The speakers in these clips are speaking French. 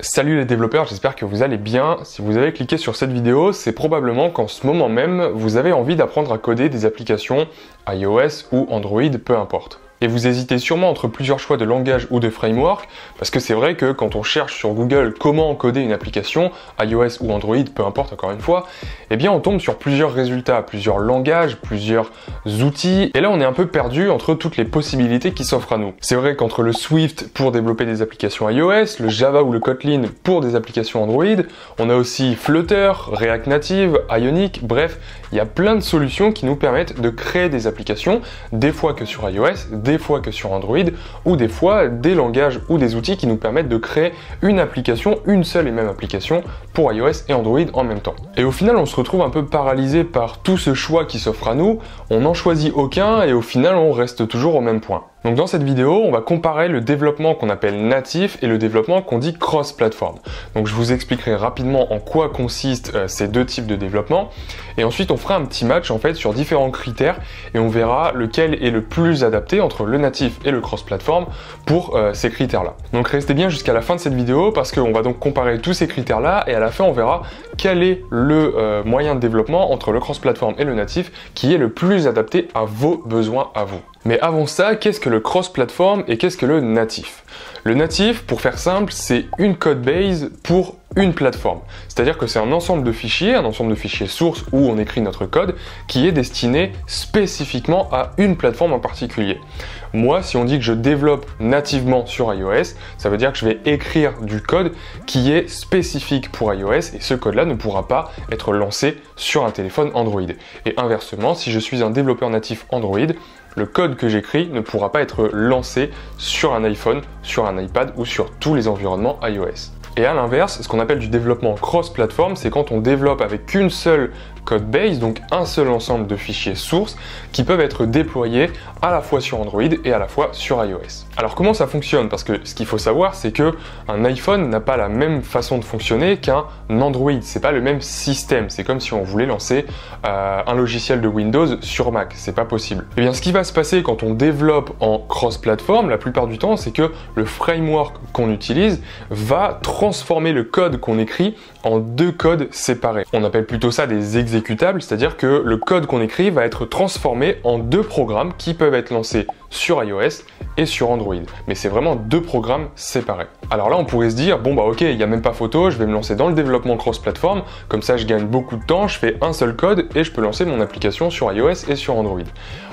Salut les développeurs, j'espère que vous allez bien. Si vous avez cliqué sur cette vidéo, c'est probablement qu'en ce moment même, vous avez envie d'apprendre à coder des applications iOS ou Android, peu importe. Et vous hésitez sûrement entre plusieurs choix de langage ou de framework, parce que c'est vrai que quand on cherche sur Google comment coder une application, iOS ou Android, peu importe encore une fois, eh bien on tombe sur plusieurs résultats, plusieurs langages, plusieurs outils, et là on est un peu perdu entre toutes les possibilités qui s'offrent à nous. C'est vrai qu'entre le Swift pour développer des applications iOS, le Java ou le Kotlin pour des applications Android, on a aussi Flutter, React Native, Ionic, bref, il y a plein de solutions qui nous permettent de créer des applications, des fois que sur iOS, des fois que sur Android, ou des fois des langages ou des outils qui nous permettent de créer une application, une seule et même application pour iOS et Android en même temps. Et au final, on se retrouve un peu paralysé par tout ce choix qui s'offre à nous, on n'en choisit aucun et au final, on reste toujours au même point. Donc dans cette vidéo, on va comparer le développement qu'on appelle natif et le développement qu'on dit cross-platform. Donc je vous expliquerai rapidement en quoi consistent ces deux types de développement et ensuite on fera un petit match en fait sur différents critères et on verra lequel est le plus adapté entre le natif et le cross-platform pour ces critères-là. Donc restez bien jusqu'à la fin de cette vidéo parce qu'on va donc comparer tous ces critères-là et à la fin on verra quel est le moyen de développement entre le cross-platform et le natif qui est le plus adapté à vos besoins à vous. Mais avant ça, qu'est-ce que le cross-platform et qu'est-ce que le natif? Le natif, pour faire simple, c'est une code base pour une plateforme. C'est-à-dire que c'est un ensemble de fichiers source où on écrit notre code, qui est destiné spécifiquement à une plateforme en particulier. Moi, si on dit que je développe nativement sur iOS, ça veut dire que je vais écrire du code qui est spécifique pour iOS et ce code-là ne pourra pas être lancé sur un téléphone Android. Et inversement, si je suis un développeur natif Android, le code que j'écris ne pourra pas être lancé sur un iPhone, sur un iPad ou sur tous les environnements iOS. Et à l'inverse, ce qu'on appelle du développement cross-platform, c'est quand on développe avec qu'une seule code base, donc un seul ensemble de fichiers sources qui peuvent être déployés à la fois sur Android et à la fois sur iOS. Alors comment ça fonctionne? Parce que ce qu'il faut savoir, c'est que un iPhone n'a pas la même façon de fonctionner qu'un Android. C'est pas le même système. C'est comme si on voulait lancer un logiciel de Windows sur Mac. C'est pas possible. Et bien, ce qui va se passer quand on développe en cross-platform, la plupart du temps, c'est que le framework qu'on utilise va transformer le code qu'on écrit en deux codes séparés. On appelle plutôt ça des exécutables, c'est-à-dire que le code qu'on écrit va être transformé en deux programmes qui peuvent être lancés sur iOS et sur Android. Mais c'est vraiment deux programmes séparés. Alors là, on pourrait se dire, bon bah ok, il n'y a même pas photo, je vais me lancer dans le développement cross-platform, comme ça je gagne beaucoup de temps, je fais un seul code et je peux lancer mon application sur iOS et sur Android.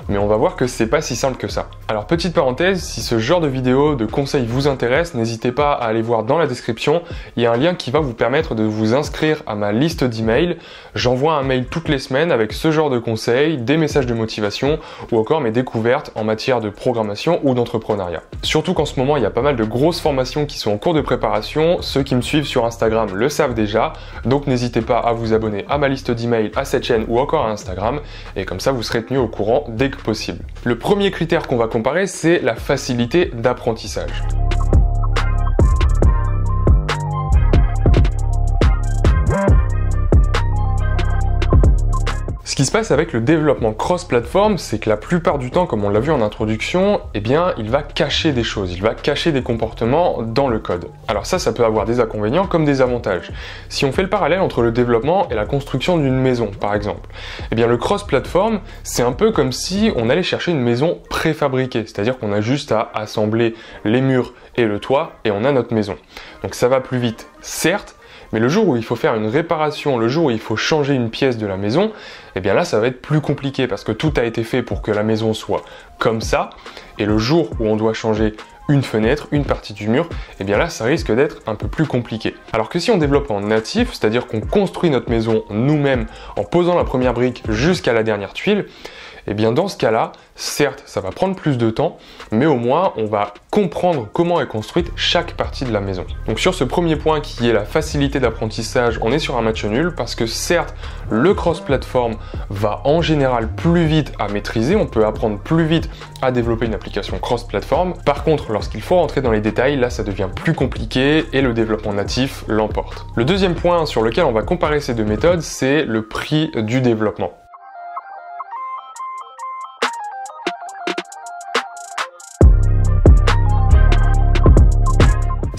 Mais on va voir que c'est pas si simple que ça. Alors petite parenthèse, si ce genre de vidéo, de conseils vous intéresse, n'hésitez pas à aller voir dans la description, il y a un lien qui va vous permettre de vous inscrire à ma liste d'emails. J'envoie un mail toutes les semaines avec ce genre de conseils, des messages de motivation ou encore mes découvertes en matière de programmation ou d'entrepreneuriat. Surtout qu'en ce moment, il y a pas mal de grosses formations qui sont en cours de préparation. Ceux qui me suivent sur Instagram le savent déjà, donc n'hésitez pas à vous abonner à ma liste d'emails, à cette chaîne ou encore à Instagram, et comme ça vous serez tenu au courant dès que possible. Le premier critère qu'on va comparer, c'est la facilité d'apprentissage. Ce qui se passe avec le développement cross-platform, c'est que la plupart du temps, comme on l'a vu en introduction, eh bien, il va cacher des choses, il va cacher des comportements dans le code. Alors ça peut avoir des inconvénients comme des avantages. Si on fait le parallèle entre le développement et la construction d'une maison, par exemple, eh bien, le cross-platform, c'est un peu comme si on allait chercher une maison préfabriquée, c'est-à-dire qu'on a juste à assembler les murs et le toit et on a notre maison. Donc ça va plus vite, certes, mais le jour où il faut faire une réparation, le jour où il faut changer une pièce de la maison, eh bien là ça va être plus compliqué parce que tout a été fait pour que la maison soit comme ça, et le jour où on doit changer une fenêtre, une partie du mur, eh bien là ça risque d'être un peu plus compliqué. Alors que si on développe en natif, c'est-à-dire qu'on construit notre maison nous-mêmes en posant la première brique jusqu'à la dernière tuile, eh bien dans ce cas-là, certes, ça va prendre plus de temps, mais au moins on va comprendre comment est construite chaque partie de la maison. Donc sur ce premier point qui est la facilité d'apprentissage, on est sur un match nul parce que certes, le cross-platform va en général plus vite à maîtriser, on peut apprendre plus vite à développer une application cross-platform. Par contre, lorsqu'il faut rentrer dans les détails, là ça devient plus compliqué et le développement natif l'emporte. Le deuxième point sur lequel on va comparer ces deux méthodes, c'est le prix du développement.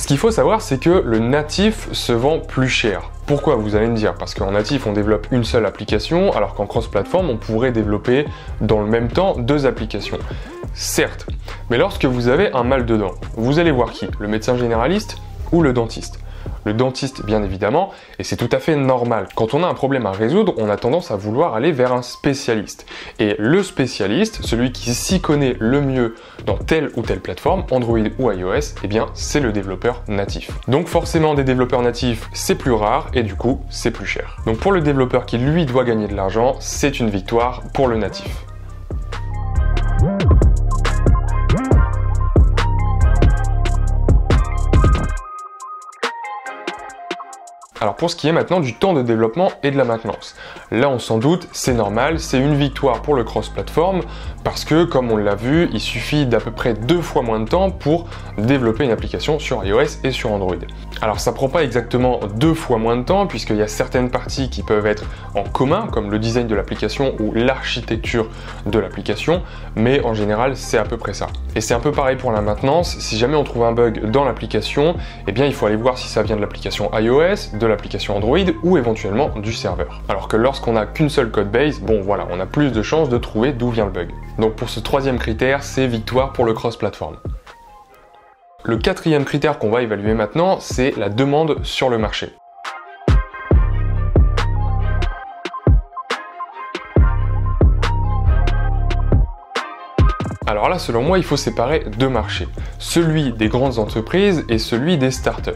qu'il qu'il faut savoir, c'est que le natif se vend plus cher. Pourquoi, vous allez me dire? Parce qu'en natif, on développe une seule application, alors qu'en cross-platform, on pourrait développer dans le même temps 2 applications. Certes, mais lorsque vous avez un mal de dents, vous allez voir qui? Le médecin généraliste ou le dentiste? Le dentiste, bien évidemment, et c'est tout à fait normal. Quand on a un problème à résoudre, on a tendance à vouloir aller vers un spécialiste. Et le spécialiste, celui qui s'y connaît le mieux dans telle ou telle plateforme, Android ou iOS, eh bien, c'est le développeur natif. Donc forcément, des développeurs natifs, c'est plus rare et du coup, c'est plus cher. Donc pour le développeur qui, lui, doit gagner de l'argent, c'est une victoire pour le natif. Alors pour ce qui est maintenant du temps de développement et de la maintenance, là on s'en doute, c'est normal, c'est une victoire pour le cross-platform parce que comme on l'a vu, il suffit d'à peu près 2 fois moins de temps pour développer une application sur iOS et sur Android. Alors ça prend pas exactement 2 fois moins de temps puisqu'il y a certaines parties qui peuvent être en commun comme le design de l'application ou l'architecture de l'application, mais en général c'est à peu près ça. Et c'est un peu pareil pour la maintenance, si jamais on trouve un bug dans l'application, eh bien il faut aller voir si ça vient de l'application iOS, de l'application Android ou éventuellement du serveur. Alors que lorsqu'on n'a qu'une seule codebase, bon voilà, on a plus de chances de trouver d'où vient le bug. Donc pour ce 3e critère, c'est victoire pour le cross-platform. Le 4e critère qu'on va évaluer maintenant, c'est la demande sur le marché. Alors là, selon moi, il faut séparer 2 marchés, celui des grandes entreprises et celui des startups.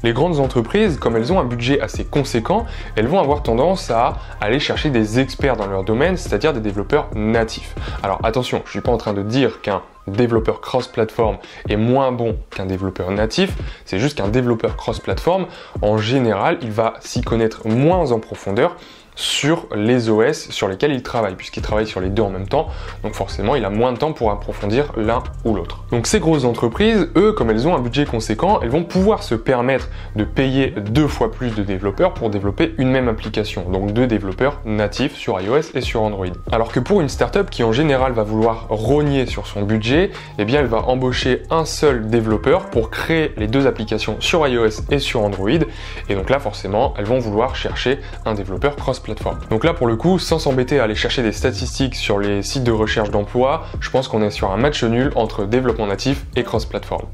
Les grandes entreprises, comme elles ont un budget assez conséquent, elles vont avoir tendance à aller chercher des experts dans leur domaine, c'est-à-dire des développeurs natifs. Alors attention, je ne suis pas en train de dire qu'un développeur cross-platform est moins bon qu'un développeur natif, c'est juste qu'un développeur cross-platform, en général, il va s'y connaître moins en profondeur sur les OS sur lesquels il travaille, puisqu'il travaille sur les 2 en même temps, donc forcément il a moins de temps pour approfondir l'un ou l'autre. Donc ces grosses entreprises, eux, comme elles ont un budget conséquent, elles vont pouvoir se permettre de payer 2 fois plus de développeurs pour développer une même application, donc 2 développeurs natifs sur iOS et sur Android. Alors que pour une startup qui en général va vouloir rogner sur son budget, eh bien elle va embaucher un seul développeur pour créer les 2 applications sur iOS et sur Android, et donc là forcément elles vont vouloir chercher un développeur cross-platform. Donc là pour le coup, sans s'embêter à aller chercher des statistiques sur les sites de recherche d'emploi, je pense qu'on est sur un match nul entre développement natif et cross-platform.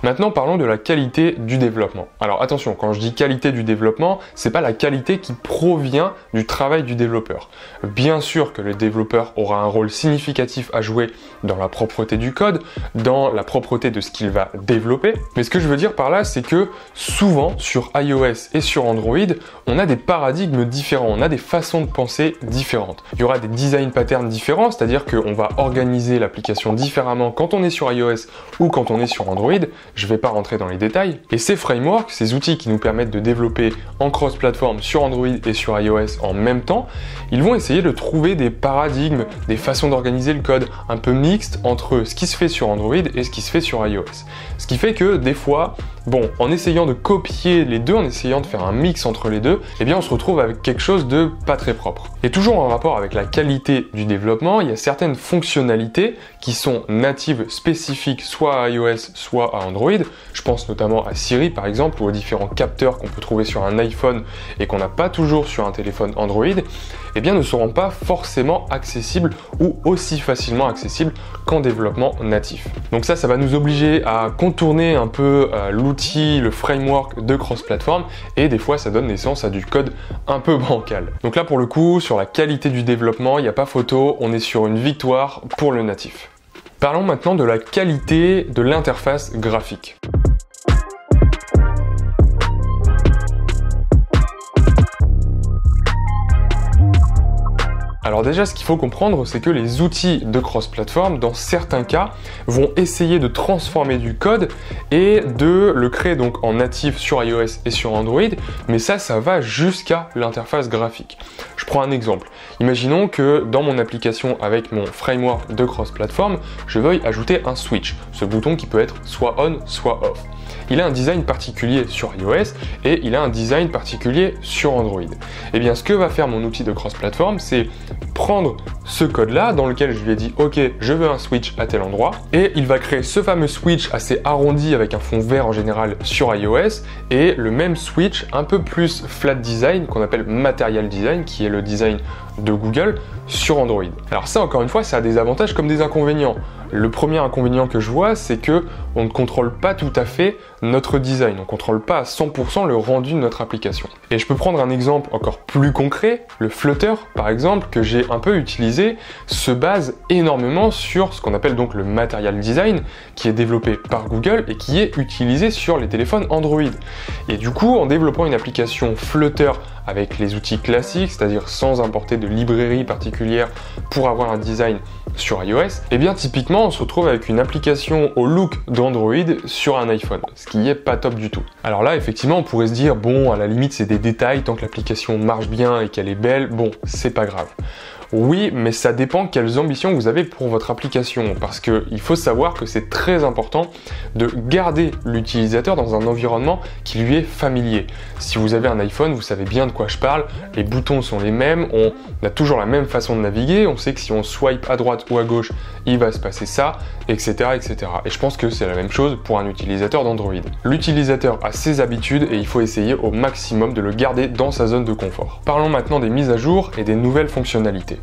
Maintenant, parlons de la qualité du développement. Alors attention, quand je dis qualité du développement, c'est pas la qualité qui provient du travail du développeur. Bien sûr que le développeur aura un rôle significatif à jouer dans la propreté du code, dans la propreté de ce qu'il va développer. Mais ce que je veux dire par là, c'est que souvent sur iOS et sur Android, on a des paradigmes différents, on a des façons de penser différentes. Il y aura des design patterns différents, c'est-à-dire qu'on va organiser l'application différemment quand on est sur iOS ou quand on est sur Android. Je ne vais pas rentrer dans les détails. Et ces frameworks, ces outils qui nous permettent de développer en cross-platform sur Android et sur iOS en même temps, ils vont essayer de trouver des paradigmes, des façons d'organiser le code un peu mixtes entre ce qui se fait sur Android et ce qui se fait sur iOS. Ce qui fait que des fois, bon, en essayant de copier les deux, en essayant de faire un mix entre les deux, eh bien on se retrouve avec quelque chose de pas très propre. Et toujours en rapport avec la qualité du développement, il y a certaines fonctionnalités qui sont natives spécifiques soit à iOS, soit à Android. Je pense notamment à Siri par exemple, ou aux différents capteurs qu'on peut trouver sur un iPhone et qu'on n'a pas toujours sur un téléphone Android, eh bien ne seront pas forcément accessibles ou aussi facilement accessibles qu'en développement natif. Donc ça va nous obliger à contourner un peu l'outil, le framework de cross-platform, et des fois ça donne naissance à du code un peu bancal. Donc là pour le coup, sur la qualité du développement, il n'y a pas photo, on est sur une victoire pour le natif. Parlons maintenant de la qualité de l'interface graphique. Alors déjà, ce qu'il faut comprendre, c'est que les outils de cross-platform, dans certains cas, vont essayer de transformer du code et de le créer donc en natif sur iOS et sur Android, mais ça va jusqu'à l'interface graphique. Je prends un exemple. Imaginons que dans mon application avec mon framework de cross-platform, je veuille ajouter un switch, ce bouton qui peut être soit on, soit off. il a un design particulier sur iOS et il a un design particulier sur Android. Et bien ce que va faire mon outil de cross-platform, c'est prendre ce code-là dans lequel je lui ai dit ok, je veux un switch à tel endroit, et il va créer ce fameux switch assez arrondi avec un fond vert en général sur iOS et le même switch un peu plus flat design qu'on appelle Material Design, qui est le design de Google, sur Android. Alors ça, encore une fois, ça a des avantages comme des inconvénients. Le premier inconvénient que je vois, c'est que on ne contrôle pas tout à fait notre design, on ne contrôle pas à 100% le rendu de notre application. Et je peux prendre un exemple encore plus concret, le Flutter par exemple, que j'ai un peu utilisé, se base énormément sur ce qu'on appelle donc le Material Design, qui est développé par Google et qui est utilisé sur les téléphones Android. Et du coup, en développant une application Flutter avec les outils classiques, c'est-à-dire sans importer de librairie particulière pour avoir un design sur iOS, et bien typiquement on se retrouve avec une application au look d'Android sur un iPhone, ce qui est pas top du tout. Alors là effectivement on pourrait se dire bon, à la limite c'est des détails, tant que l'application marche bien et qu'elle est belle, bon c'est pas grave. Oui, mais ça dépend quelles ambitions vous avez pour votre application, parce qu'il faut savoir que c'est très important de garder l'utilisateur dans un environnement qui lui est familier. Si vous avez un iPhone, vous savez bien de quoi je parle, les boutons sont les mêmes, on a toujours la même façon de naviguer, on sait que si on swipe à droite ou à gauche, il va se passer ça, etc. etc. Et je pense que c'est la même chose pour un utilisateur d'Android. L'utilisateur a ses habitudes et il faut essayer au maximum de le garder dans sa zone de confort. Parlons maintenant des mises à jour et des nouvelles fonctionnalités.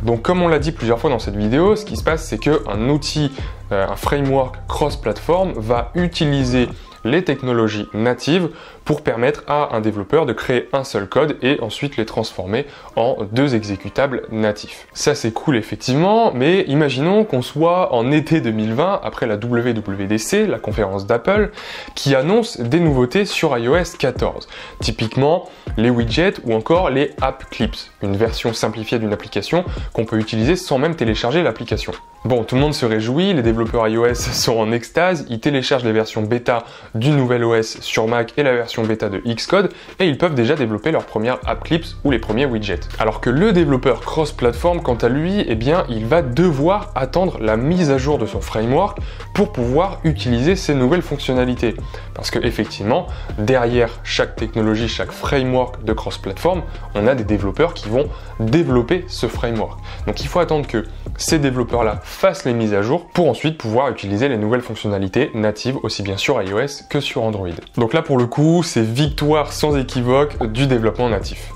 Donc comme on l'a dit plusieurs fois dans cette vidéo, ce qui se passe c'est qu'un outil, un framework cross-platform va utiliser les technologies natives pour permettre à un développeur de créer un seul code et ensuite les transformer en 2 exécutables natifs. Ça c'est cool effectivement, mais imaginons qu'on soit en été 2020 après la WWDC, la conférence d'Apple, qui annonce des nouveautés sur iOS 14. Typiquement les widgets ou encore les app clips, une version simplifiée d'une application qu'on peut utiliser sans même télécharger l'application. Bon, tout le monde se réjouit, les développeurs iOS sont en extase, ils téléchargent les versions bêta du nouvel OS sur Mac et la version bêta de Xcode et ils peuvent déjà développer leurs premières app clips ou les premiers widgets. Alors que le développeur cross-platform, quant à lui, eh bien, il va devoir attendre la mise à jour de son framework pour pouvoir utiliser ces nouvelles fonctionnalités. Parce que effectivement, derrière chaque technologie, chaque framework de cross-platform, on a des développeurs qui vont développer ce framework. Donc il faut attendre que ces développeurs-là fassent les mises à jour pour ensuite pouvoir utiliser les nouvelles fonctionnalités natives aussi bien sur iOS que sur Android. Donc là pour le coup, c'est victoire sans équivoque du développement natif.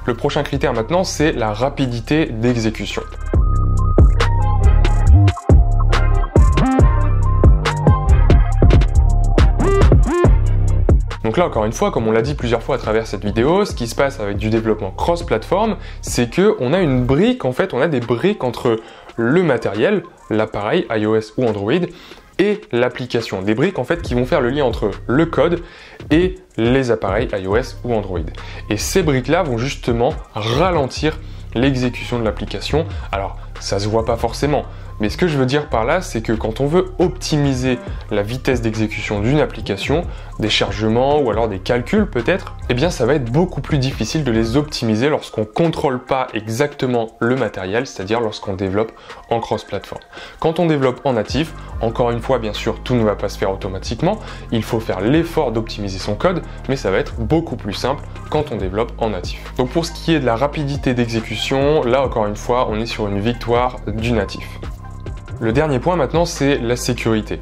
Le prochain critère maintenant, c'est la rapidité d'exécution. Donc là, encore une fois, comme on l'a dit plusieurs fois à travers cette vidéo, ce qui se passe avec du développement cross-platform, c'est qu'on a une brique, en fait, on a des briques entre le matériel, l'appareil iOS ou Android, et l'application. Des briques, en fait, qui vont faire le lien entre le code et les appareils iOS ou Android. Et ces briques-là vont justement ralentir l'exécution de l'application. Alors, ça se voit pas forcément. Mais ce que je veux dire par là, c'est que quand on veut optimiser la vitesse d'exécution d'une application, des chargements ou alors des calculs peut-être, eh bien ça va être beaucoup plus difficile de les optimiser lorsqu'on ne contrôle pas exactement le matériel, c'est-à-dire lorsqu'on développe en cross-platform. Quand on développe en natif, encore une fois bien sûr tout ne va pas se faire automatiquement, il faut faire l'effort d'optimiser son code, mais ça va être beaucoup plus simple quand on développe en natif. Donc pour ce qui est de la rapidité d'exécution, là encore une fois on est sur une victoire du natif. Le dernier point maintenant, c'est la sécurité.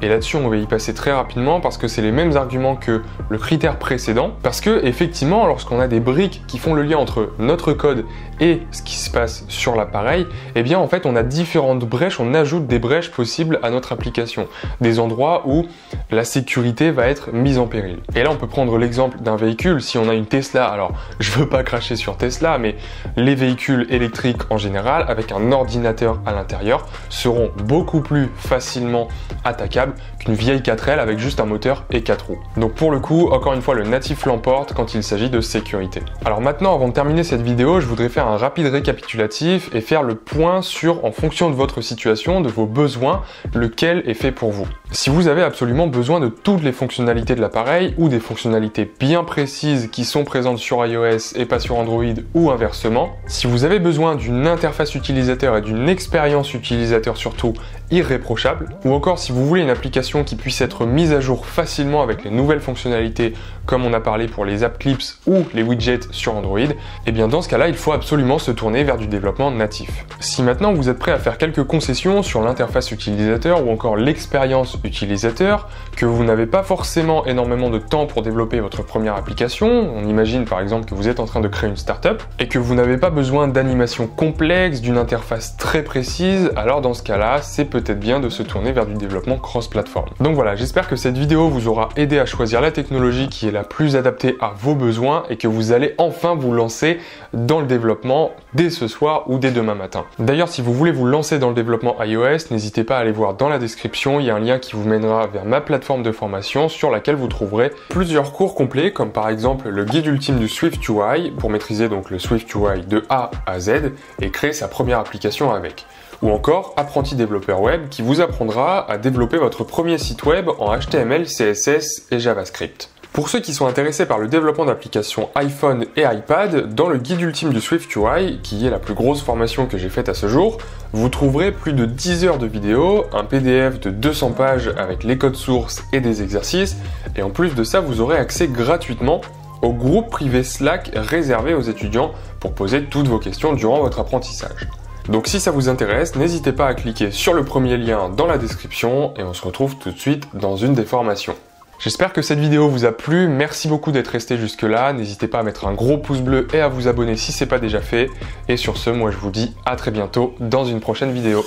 Et là-dessus, on va y passer très rapidement parce que c'est les mêmes arguments que le critère précédent. Parce que, effectivement, lorsqu'on a des briques qui font le lien entre notre code et ce qui se passe sur l'appareil, eh bien, en fait, on a différentes brèches, on ajoute des brèches possibles à notre application. Des endroits où la sécurité va être mise en péril. Et là, on peut prendre l'exemple d'un véhicule. Si on a une Tesla, alors, je veux pas cracher sur Tesla, mais les véhicules électriques en général, avec un ordinateur à l'intérieur, seront beaucoup plus facilement attaquables qu'une vieille 4L avec juste un moteur et 4 roues. Donc pour le coup, encore une fois, le natif l'emporte quand il s'agit de sécurité. Alors maintenant, avant de terminer cette vidéo, je voudrais faire un rapide récapitulatif et faire le point sur, en fonction de votre situation, de vos besoins, lequel est fait pour vous. Si vous avez absolument besoin de toutes les fonctionnalités de l'appareil ou des fonctionnalités bien précises qui sont présentes sur iOS et pas sur Android ou inversement, si vous avez besoin d'une interface utilisateur et d'une expérience utilisateur surtout irréprochable, ou encore si vous voulez une application qui puisse être mise à jour facilement avec les nouvelles fonctionnalités comme on a parlé pour les app clips ou les widgets sur Android, et bien dans ce cas-là, il faut absolument se tourner vers du développement natif. Si maintenant vous êtes prêt à faire quelques concessions sur l'interface utilisateur ou encore l'expérience utilisateur, que vous n'avez pas forcément énormément de temps pour développer votre première application, on imagine par exemple que vous êtes en train de créer une startup, et que vous n'avez pas besoin d'animation complexe, d'une interface très précise, alors dans ce cas-là, c'est peut-être bien de se tourner vers du développement cross-platform. Donc voilà, j'espère que cette vidéo vous aura aidé à choisir la technologie qui est la plus adaptée à vos besoins et que vous allez enfin vous lancer dans le développement dès ce soir ou dès demain matin. D'ailleurs, si vous voulez vous lancer dans le développement iOS, n'hésitez pas à aller voir dans la description, il y a un lien qui vous mènera vers ma plateforme de formation sur laquelle vous trouverez plusieurs cours complets comme par exemple le guide ultime du SwiftUI pour maîtriser donc le SwiftUI de A à Z et créer sa première application avec. Ou encore Apprenti développeur web qui vous apprendra à développer votre premier site web en HTML, CSS et JavaScript. Pour ceux qui sont intéressés par le développement d'applications iPhone et iPad, dans le guide ultime du SwiftUI, qui est la plus grosse formation que j'ai faite à ce jour, vous trouverez plus de 10 heures de vidéos, un PDF de 200 pages avec les codes sources et des exercices, et en plus de ça, vous aurez accès gratuitement au groupe privé Slack réservé aux étudiants pour poser toutes vos questions durant votre apprentissage. Donc si ça vous intéresse, n'hésitez pas à cliquer sur le premier lien dans la description et on se retrouve tout de suite dans une des formations. J'espère que cette vidéo vous a plu, merci beaucoup d'être resté jusque là, n'hésitez pas à mettre un gros pouce bleu et à vous abonner si ce n'est pas déjà fait. Et sur ce, moi je vous dis à très bientôt dans une prochaine vidéo.